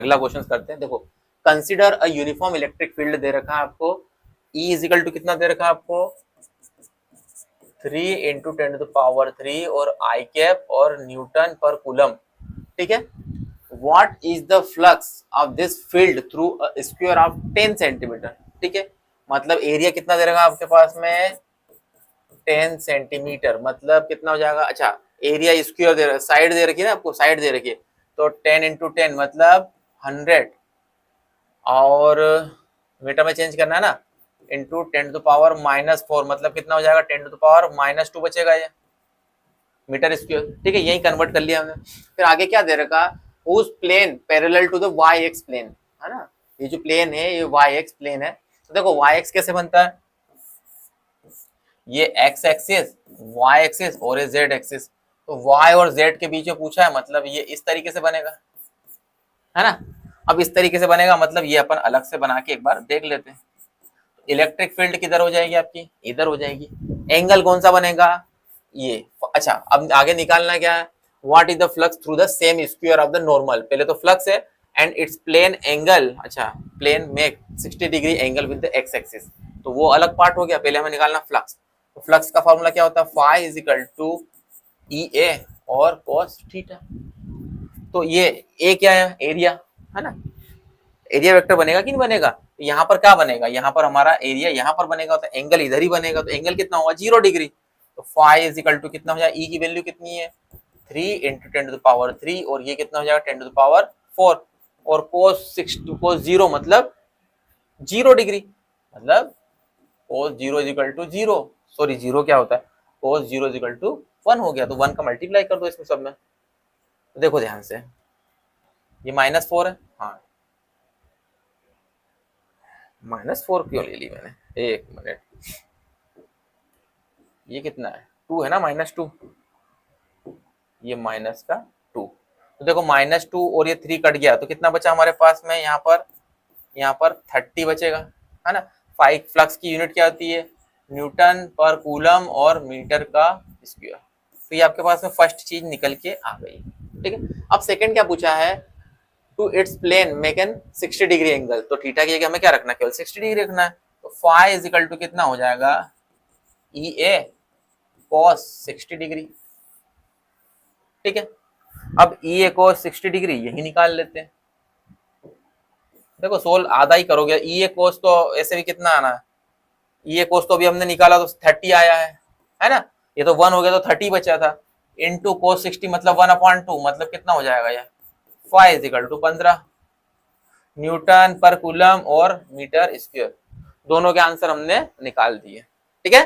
अगला क्वेश्चन करते हैं। देखो, consider a uniform electric field दे रखा है आपको, E इजिकल टू कितना दे रखा है आपको 3 इंटू 10⁻³ और आई कैप और न्यूटन पर कूलम। ठीक है, what is the flux of this field through a square of 10 centimetre. ठीक है, मतलब एरिया कितना दे रखा है आपके पास में 10 सेंटीमीटर, मतलब कितना हो जाएगा, अच्छा एरिया स्क्वायर दे रखा, साइड दे रखी है ना आपको, साइड दे रखी है, तो 10 इंटू 10 मतलब 100, और मीटर में चेंज करना है ना, इंटू 10⁻⁻4 मतलब कितना हो जाएगा 10⁻⁻2 बचेगा ये मीटर स्क्वायर। ठीक है, यही कन्वर्ट कर लिया हमने। फिर आगे क्या दे रखा, whose plane parallel to the y x plane, है ना, ये जो प्लेन है ये वाई एक्स प्लेन है। तो देखो वाई एक्स कैसे बनता है, ये एक्स एक्सिस, वाई एक्सिस और ये जेड एक्सिस, तो वाई और जेड के बीच में पूछा है, मतलब ये इस तरीके से बनेगा, है ना। अब इस तरीके से बनेगा, मतलब ये अपन अलग से बना के एक बार देख लेते हैं। इलेक्ट्रिक फील्ड किधर हो जाएगी आपकी, इधर हो जाएगी। एंगल कौन सा बनेगा, ये। अच्छा, अब आगे निकालना क्या है, what is the flux through the same square of the normal. पहले तो फ्लक्स है एंड इट्स प्लेन एंगल, अच्छा plane make 60 degree angle with the x axis, तो वो अलग पार्ट हो गया। पहले हमें निकालना फ्लक्स, तो फ्लक्स का फॉर्मूला क्या होता है, फाई इज इक्वल टू ई ए और cos थीटा। तो ये ए क्या है, एरिया, है ना। एरिया वेक्टर बनेगा कि नहीं बनेगा, यहाँ पर क्या बनेगा, यहाँ पर हमारा एरिया यहाँ पर बनेगा, तो एंगल इधर ही बनेगा, तो एंगल कितना होगा 0 डिग्री। तो फाई इज इक्वल टू कितना हो जाएगा, ई की वैल्यू कितनी है 3 इंटू 10⁻³ और ये कितना हो जाएगा 10⁻4, और cos 0 मतलब 0 डिग्री, मतलब cos 0 is equal to 0, sorry 0 क्या होता है, cos 0 इज इक्वल टू 1 हो गया, तो 1 का मल्टीप्लाई कर दो इसमें सब में। तो देखो ध्यान से, ये -4 है, हाँ -4 क्यों ले ली मैंने, एक मिनट, ये कितना है 2 है ना, -2, ये माइनस का 2, तो देखो -2 और ये 3 कट गया, तो कितना बचा हमारे पास में, यहाँ पर 30 बचेगा, है ना। फाइव फ्लक्स की यूनिट क्या होती है, न्यूटन पर कूलम और मीटर का स्क्वायर। तो ये आपके पास में फर्स्ट चीज निकल के आ गई। ठीक है, अब सेकंड क्या पूछा है, two its plane make an 60 degree angle, तो थीटा की जगह हमें क्या रखना है, केवल 60 डिग्री रखना है। तो फाई इज इक्वल टू कितना हो जाएगा ई ए cos 60 डिग्री। ठीक है, अब ई ए cos 60 डिग्री यही निकाल लेते हैं। देखो सोल्व आधा ही करोगे, ई ए cos तो ऐसे भी कितना आना है, ई ए cos तो अभी हमने निकाला तो 30 आया है ना, ये तो 1 हो गया तो 30 बचा था, इंटू cos 60 मतलब 1/2, मतलब कितना हो जाएगा ये phi is equal to 15 newton पर कूलम और मीटर स्क्वायर। दोनों के आंसर हमने निकाल दिए। ठीक है,